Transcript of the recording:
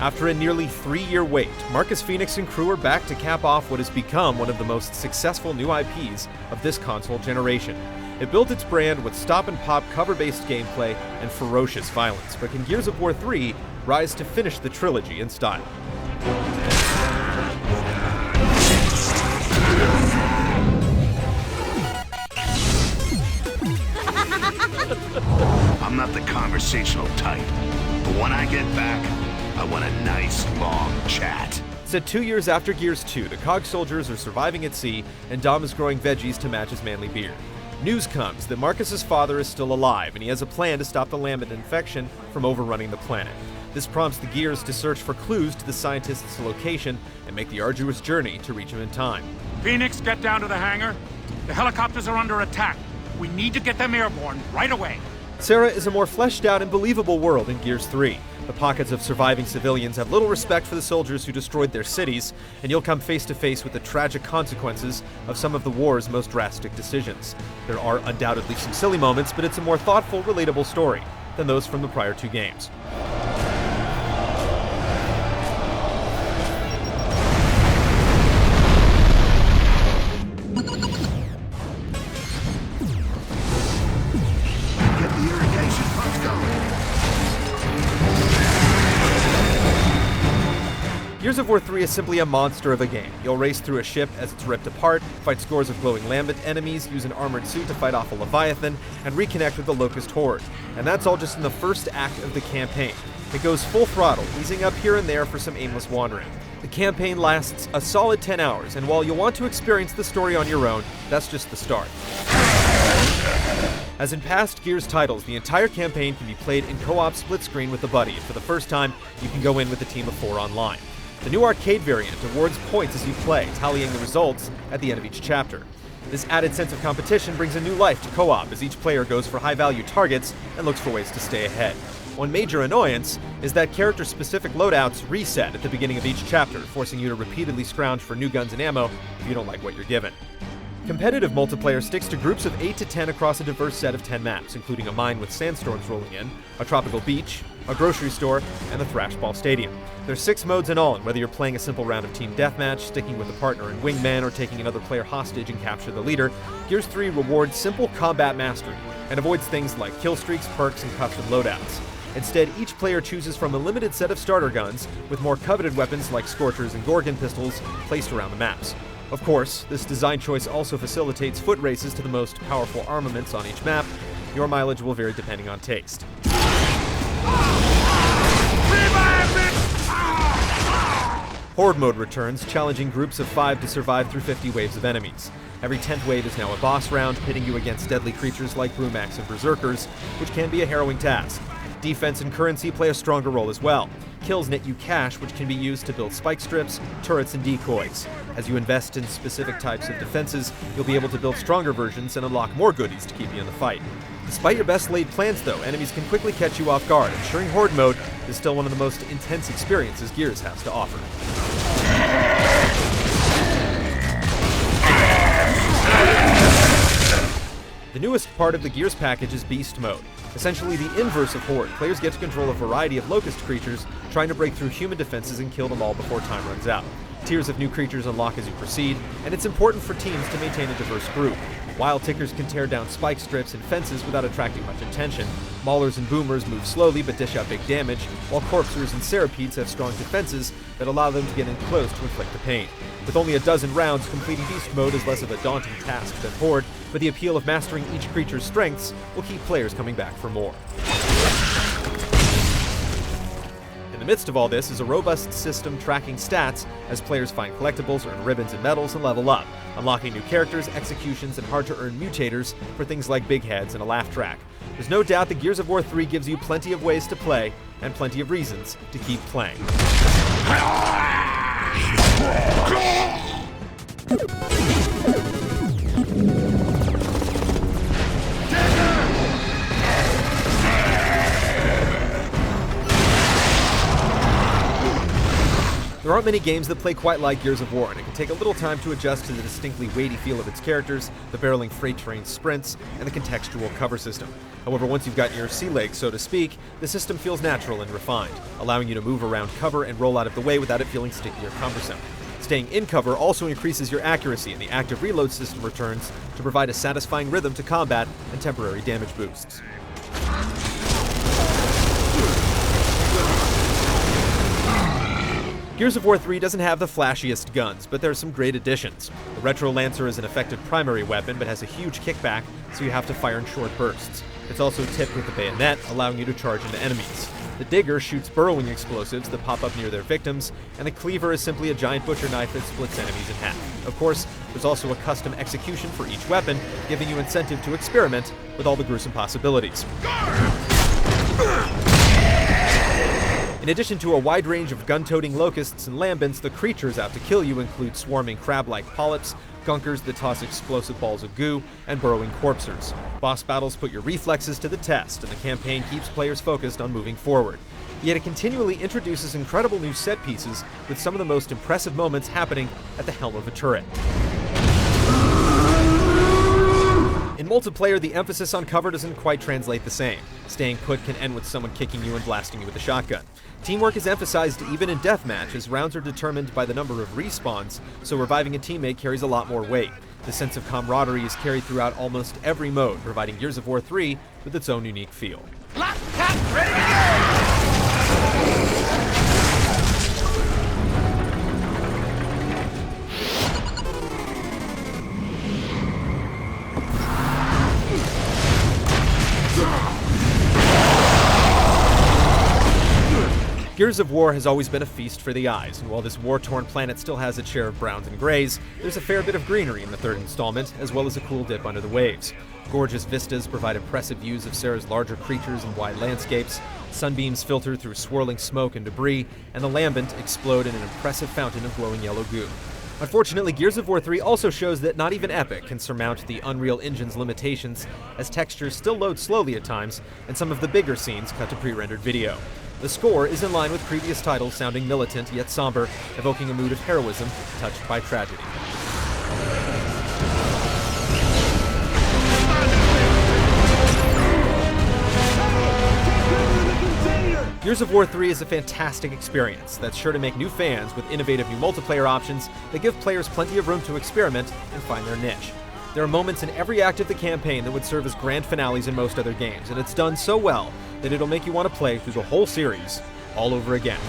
After a nearly 3-year wait, Marcus Phoenix and crew are back to cap off what has become one of the most successful new IPs of this console generation. It built its brand with stop-and-pop cover-based gameplay and ferocious violence, but can Gears of War 3 rise to finish the trilogy in style? I'm not the conversational type, but when I get back, I want a nice, long chat. Set 2 years after Gears 2, the COG soldiers are surviving at sea, and Dom is growing veggies to match his manly beard. News comes that Marcus's father is still alive, and he has a plan to stop the Lambent infection from overrunning the planet. This prompts the Gears to search for clues to the scientist's location and make the arduous journey to reach him in time. Phoenix, get down to the hangar. The helicopters are under attack. We need to get them airborne right away. Sarah is a more fleshed out and believable world in Gears 3. The pockets of surviving civilians have little respect for the soldiers who destroyed their cities, and you'll come face to face with the tragic consequences of some of the war's most drastic decisions. There are undoubtedly some silly moments, but it's a more thoughtful, relatable story than those from the prior 2 games. Gears of War 3 is simply a monster of a game. You'll race through a ship as it's ripped apart, fight scores of glowing Lambent enemies, use an armored suit to fight off a Leviathan, and reconnect with the Locust Horde. And that's all just in the first act of the campaign. It goes full throttle, easing up here and there for some aimless wandering. The campaign lasts a solid 10 hours, and while you'll want to experience the story on your own, that's just the start. As in past Gears titles, the entire campaign can be played in co-op split screen with a buddy, and for the first time, you can go in with a team of 4 online. The new arcade variant awards points as you play, tallying the results at the end of each chapter. This added sense of competition brings a new life to co-op as each player goes for high-value targets and looks for ways to stay ahead. One major annoyance is that character-specific loadouts reset at the beginning of each chapter, forcing you to repeatedly scrounge for new guns and ammo if you don't like what you're given. Competitive multiplayer sticks to groups of 8 to 10 across a diverse set of 10 maps, including a mine with sandstorms rolling in, a tropical beach, a grocery store, and the Thrashball Stadium. There's 6 modes in all, and whether you're playing a simple round of team deathmatch, sticking with a partner in Wingman, or taking another player hostage and capture the leader, Gears 3 rewards simple combat mastery and avoids things like kill streaks, perks, and custom loadouts. Instead, each player chooses from a limited set of starter guns, with more coveted weapons like Scorchers and Gorgon pistols placed around the maps. Of course, this design choice also facilitates foot races to the most powerful armaments on each map. Your mileage will vary depending on taste. Horde mode returns, challenging groups of 5 to survive through 50 waves of enemies. Every 10th wave is now a boss round, pitting you against deadly creatures like Brumax and Berserkers, which can be a harrowing task. Defense and currency play a stronger role as well. Kills net you cash, which can be used to build spike strips, turrets, and decoys. As you invest in specific types of defenses, you'll be able to build stronger versions and unlock more goodies to keep you in the fight. Despite your best laid plans though, enemies can quickly catch you off guard, ensuring Horde mode is still one of the most intense experiences Gears has to offer. The newest part of the Gears package is Beast Mode. Essentially the inverse of Horde, players get to control a variety of Locust creatures, trying to break through human defenses and kill them all before time runs out. Tiers of new creatures unlock as you proceed, and it's important for teams to maintain a diverse group. Wild Tickers can tear down spike strips and fences without attracting much attention. Maulers and Boomers move slowly but dish out big damage, while Corpsers and Centipedes have strong defenses that allow them to get in close to inflict the pain. With only a dozen rounds, completing Beast Mode is less of a daunting task than Horde, but the appeal of mastering each creature's strengths will keep players coming back for more. In the midst of all this is a robust system tracking stats as players find collectibles, earn ribbons and medals, and level up, unlocking new characters, executions, and hard-to-earn mutators for things like big heads and a laugh track. There's no doubt that Gears of War 3 gives you plenty of ways to play, and plenty of reasons to keep playing. There There aren't many games that play quite like Gears of War, and it can take a little time to adjust to the distinctly weighty feel of its characters, the barreling freight train sprints, and the contextual cover system. However, once you've gotten your sea legs, so to speak, the system feels natural and refined, allowing you to move around cover and roll out of the way without it feeling sticky or cumbersome. Staying in cover also increases your accuracy, and the active reload system returns to provide a satisfying rhythm to combat and temporary damage boosts. Gears of War 3 doesn't have the flashiest guns, but there are some great additions. The Retro Lancer is an effective primary weapon, but has a huge kickback, so you have to fire in short bursts. It's also tipped with the bayonet, allowing you to charge into enemies. The Digger shoots burrowing explosives that pop up near their victims, and the Cleaver is simply a giant butcher knife that splits enemies in half. Of course, there's also a custom execution for each weapon, giving you incentive to experiment with all the gruesome possibilities. In addition to a wide range of gun-toting locusts and lambents, the creatures out to kill you include swarming crab-like polyps, gunkers that toss explosive balls of goo, and burrowing corpsers. Boss battles put your reflexes to the test, and the campaign keeps players focused on moving forward. Yet it continually introduces incredible new set pieces, with some of the most impressive moments happening at the helm of a turret. In multiplayer, the emphasis on cover doesn't quite translate the same. Staying put can end with someone kicking you and blasting you with a shotgun. Teamwork is emphasized even in deathmatch, as rounds are determined by the number of respawns, so reviving a teammate carries a lot more weight. The sense of camaraderie is carried throughout almost every mode, providing Gears of War 3 with its own unique feel. Lock, tap, ready to go! Gears of War has always been a feast for the eyes, and while this war-torn planet still has its share of browns and grays, there's a fair bit of greenery in the third installment, as well as a cool dip under the waves. Gorgeous vistas provide impressive views of Sera's larger creatures and wide landscapes, sunbeams filter through swirling smoke and debris, and the lambent explode in an impressive fountain of glowing yellow goo. Unfortunately, Gears of War 3 also shows that not even Epic can surmount the Unreal Engine's limitations, as textures still load slowly at times, and some of the bigger scenes cut to pre-rendered video. The score is in line with previous titles, sounding militant yet somber, evoking a mood of heroism touched by tragedy. Gears of War 3 is a fantastic experience that's sure to make new fans with innovative new multiplayer options that give players plenty of room to experiment and find their niche. There are moments in every act of the campaign that would serve as grand finales in most other games, and it's done so well that it'll make you want to play through the whole series all over again.